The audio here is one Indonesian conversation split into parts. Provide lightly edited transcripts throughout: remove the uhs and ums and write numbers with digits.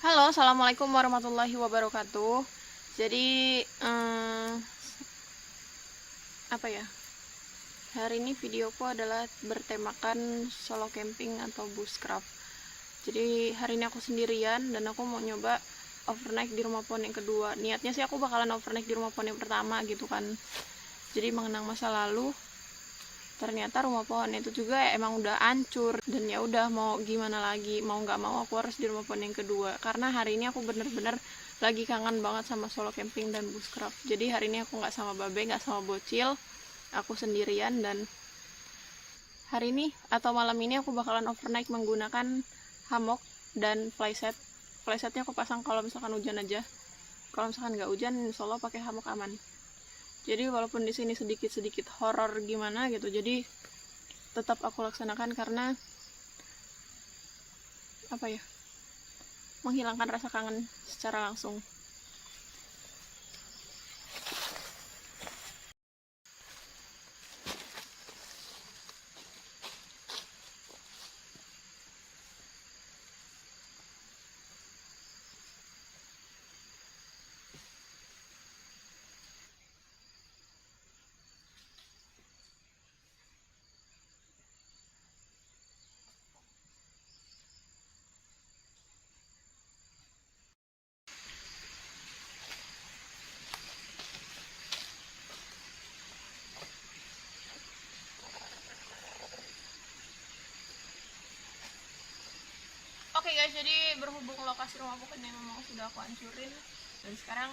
Halo, assalamualaikum warahmatullahi wabarakatuh. Jadi, apa ya? Hari ini videoku adalah bertemakan solo camping atau bushcraft. Jadi hari ini aku sendirian dan aku mau nyoba overnight di rumah pohon yang kedua. Niatnya sih aku bakalan overnight di rumah pohon yang pertama gitu kan. Jadi mengenang masa lalu. Ternyata rumah pohon itu juga emang udah hancur, dan ya udah mau gimana lagi, mau nggak mau aku harus di rumah pohon yang kedua karena hari ini aku bener-bener lagi kangen banget sama solo camping dan bushcraft. Jadi hari ini aku nggak sama babe, nggak sama bocil, aku sendirian. Dan hari ini atau malam ini aku bakalan overnight menggunakan hammock dan flysetnya aku pasang kalau misalkan hujan aja. Kalau misalkan nggak hujan, insya Allah pakai hammock aman. Jadi walaupun di sini sedikit horor gimana gitu, jadi tetap aku laksanakan karena apa ya, menghilangkan rasa kangen secara langsung. Oke guys, jadi berhubung lokasi rumah bukan yang memang sudah aku hancurin, dan sekarang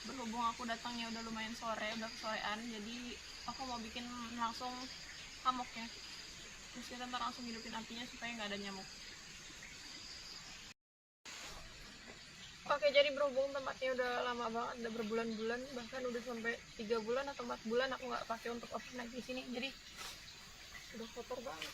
berhubung aku datangnya udah lumayan sore, udah kesorean, jadi aku mau bikin langsung hammocknya. Terus kita ntar langsung hidupin apinya supaya nggak ada nyamuk. Oke, jadi berhubung tempatnya udah lama banget, udah berbulan-bulan, bahkan udah sampai 3 bulan atau 4 bulan aku nggak pakai untuk overnight di sini, jadi udah kotor banget.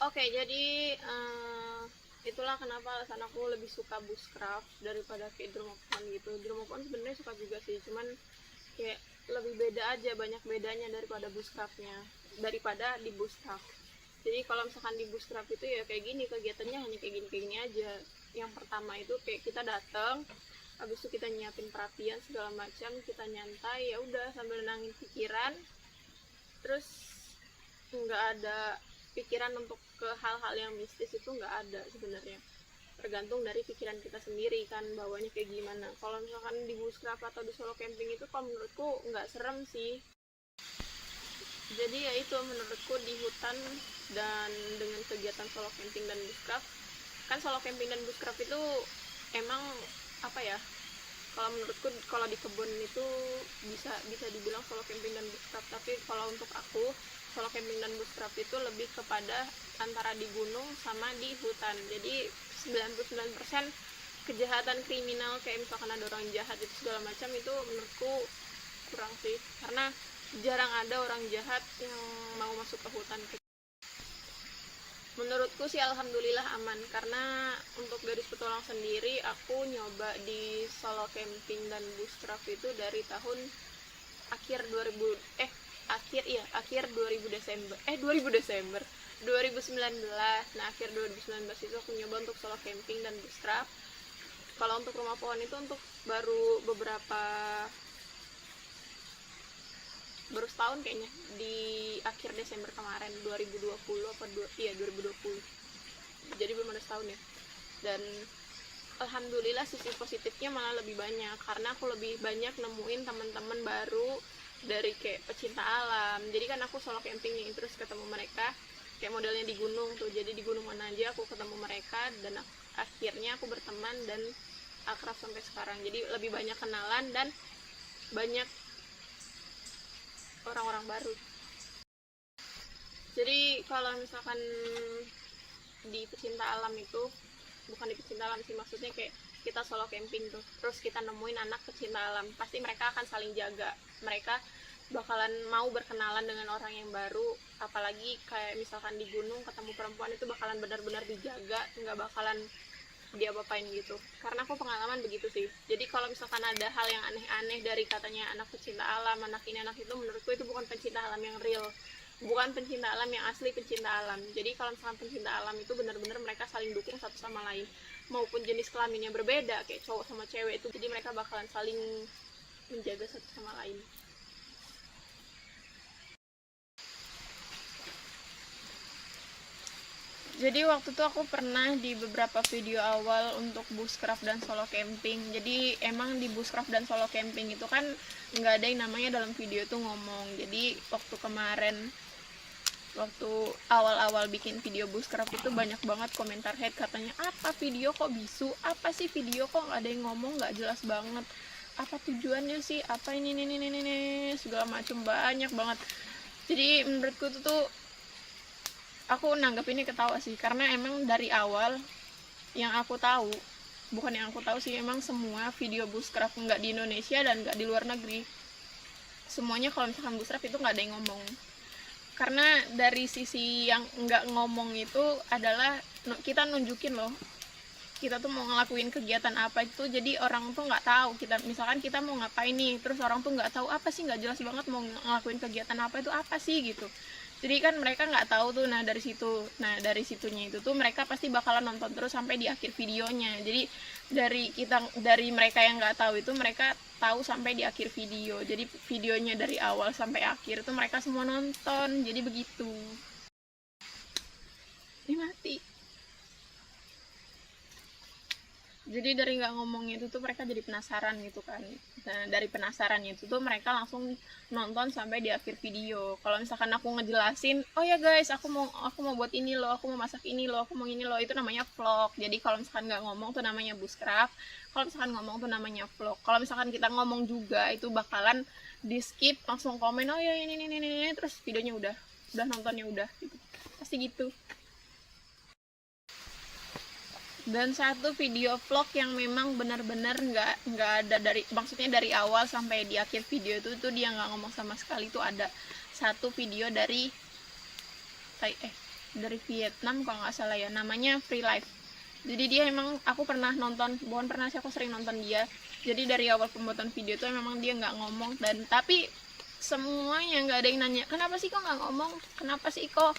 Oke, jadi itulah kenapa alasan aku lebih suka bushcraft daripada kayak dermapon gitu. Dermapon sebenarnya suka juga sih, cuman kayak lebih beda aja, banyak bedanya daripada daripada di bushcraft. Jadi kalau misalkan di bushcraft itu ya kayak gini, kegiatannya hanya kayak gini aja. Yang pertama itu kayak kita datang, habis itu kita nyiapin perapian segala macam, kita nyantai, ya udah sambil nenangin pikiran. Terus nggak ada pikiran untuk ke hal-hal yang mistis, itu nggak ada sebenarnya. Tergantung dari pikiran kita sendiri kan bawanya kayak gimana. Kalau misalkan di bushcraft atau di solo camping itu kalau menurutku nggak serem sih. Jadi ya itu menurutku di hutan dan dengan kegiatan solo camping dan bushcraft, kan solo camping dan bushcraft itu emang apa ya, kalau menurutku kalau di kebun itu bisa dibilang solo camping dan bushcraft. Tapi kalau untuk aku, solo camping dan bushcraft itu lebih kepada antara di gunung sama di hutan. Jadi 99% kejahatan kriminal kayak misalkan ada orang jahat itu segala macam, itu menurutku kurang sih, karena jarang ada orang jahat yang mau masuk ke hutan. Menurutku sih alhamdulillah aman, karena untuk Gadis Petualang sendiri aku nyoba di solo camping dan bushcraft itu dari tahun akhir 2019. Nah, akhir 2019 itu aku nyoba untuk solo camping dan bushcraft. Kalau untuk rumah pohon itu untuk baru setahun kayaknya, di akhir Desember kemarin 2020 2020. Jadi belum ada setahun ya. Dan alhamdulillah sisi positifnya malah lebih banyak, karena aku lebih banyak nemuin teman-teman baru dari kayak pecinta alam. Jadi kan aku solo camping nih, terus ketemu mereka kayak modelnya di gunung tuh. Jadi di gunung mana aja aku ketemu mereka, dan akhirnya aku berteman dan akrab sampai sekarang. Jadi lebih banyak kenalan dan banyak orang-orang baru. Jadi kalau misalkan di pecinta alam itu, bukan di pecinta alam sih, maksudnya kayak kita solo camping tuh, terus kita nemuin anak pecinta alam, pasti mereka akan saling jaga. Mereka bakalan mau berkenalan dengan orang yang baru. Apalagi kayak misalkan di gunung ketemu perempuan, itu bakalan benar-benar dijaga, nggak bakalan dia apain gitu. Karena aku pengalaman begitu sih. Jadi kalau misalkan ada hal yang aneh-aneh dari katanya anak pecinta alam, anak ini anak itu, menurutku itu bukan pencinta alam yang real, bukan pencinta alam yang asli pencinta alam. Jadi kalau misalkan pencinta alam itu benar-benar mereka saling dukung satu sama lain, maupun jenis kelaminnya berbeda kayak cowok sama cewek itu, jadi mereka bakalan saling menjaga satu sama lain. Jadi waktu itu aku pernah di beberapa video awal untuk bushcraft dan solo camping. Jadi emang di bushcraft dan solo camping itu kan nggak ada yang namanya dalam video itu ngomong. Jadi waktu awal-awal bikin video bushcraft itu banyak banget komentar hate, katanya apa video kok bisu, apa sih video kok nggak ada yang ngomong, nggak jelas banget, apa tujuannya sih, apa ini segala macam, banyak banget. Jadi menurutku tuh aku nanggepinnya ketawa sih, karena emang dari awal yang aku tahu, bukan yang aku tahu sih, emang semua video bushcraft nggak di Indonesia dan nggak di luar negeri, semuanya kalau misalkan bushcraft itu nggak ada yang ngomong. Karena dari sisi yang nggak ngomong itu adalah kita nunjukin loh, kita tuh mau ngelakuin kegiatan apa itu, jadi orang tuh nggak tahu misalkan kita mau ngapain nih, terus orang tuh nggak tahu apa sih, nggak jelas banget mau ngelakuin kegiatan apa itu apa sih gitu. Jadi kan mereka nggak tahu tuh. Nah dari situnya itu tuh mereka pasti bakalan nonton terus sampai di akhir videonya. Jadi dari mereka yang nggak tahu itu, mereka tahu sampai di akhir video. Jadi videonya dari awal sampai akhir tuh mereka semua nonton. Jadi begitu. Ini mati. Jadi dari nggak ngomongnya itu tuh mereka jadi penasaran gitu kan. Nah, dari penasarannya itu tuh mereka langsung nonton sampai di akhir video. Kalau misalkan aku ngejelasin, oh ya guys, aku mau buat ini loh, aku mau masak ini loh, aku mau ini loh, itu namanya vlog. Jadi kalau misalkan nggak ngomong tuh namanya bushcraft, kalau misalkan ngomong tuh namanya vlog. Kalau misalkan kita ngomong juga itu bakalan di skip, langsung komen, oh ya ini, terus videonya udah nontonnya udah gitu. Pasti gitu. Dan satu video vlog yang memang benar-benar nggak ada maksudnya dari awal sampai di akhir video itu dia nggak ngomong sama sekali, itu ada satu video dari dari Vietnam kalau nggak salah ya, namanya Free Life. Jadi dia emang, aku pernah nonton, bukan pernah sih, aku sering nonton dia. Jadi dari awal pembuatan video tuh memang dia nggak ngomong, dan tapi semuanya nggak ada yang nanya kenapa sih kok nggak ngomong, kenapa sih kok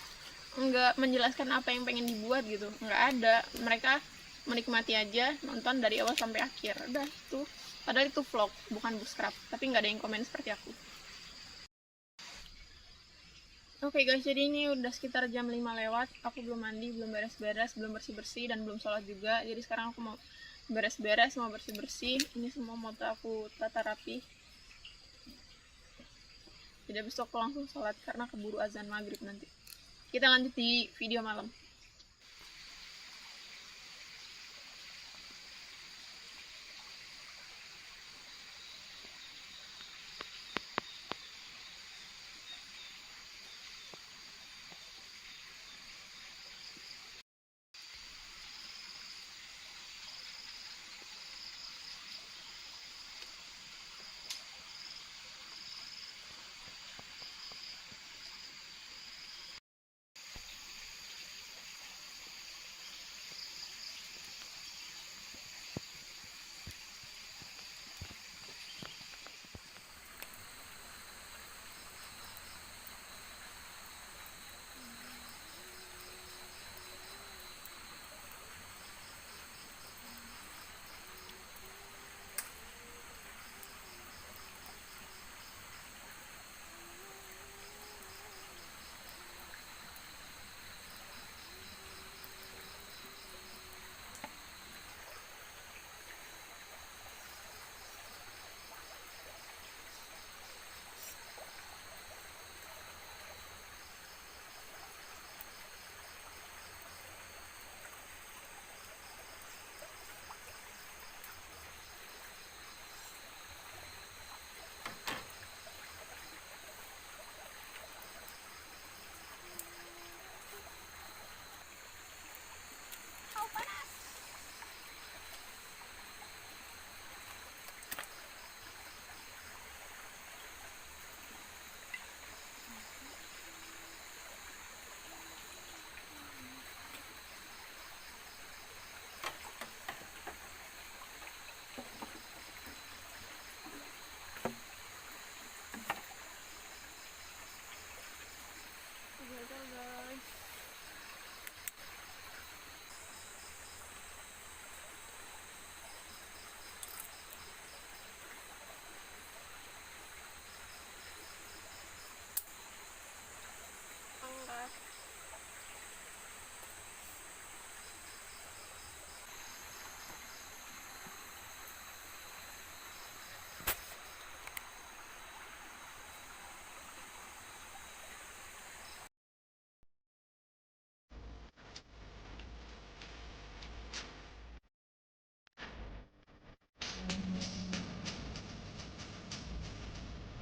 nggak menjelaskan apa yang pengen dibuat gitu, nggak ada. Mereka menikmati aja, nonton dari awal sampai akhir, udah itu. Padahal itu vlog bukan bootstrap, tapi nggak ada yang komen seperti aku. Oke guys, jadi ini udah sekitar jam 5 lewat, aku belum mandi, belum beres-beres, belum bersih-bersih, dan belum sholat juga. Jadi sekarang aku mau beres-beres, mau bersih-bersih, ini semua motor aku tata rapi. Jadi besok aku langsung sholat karena keburu azan maghrib nanti. Kita lanjut di video malam.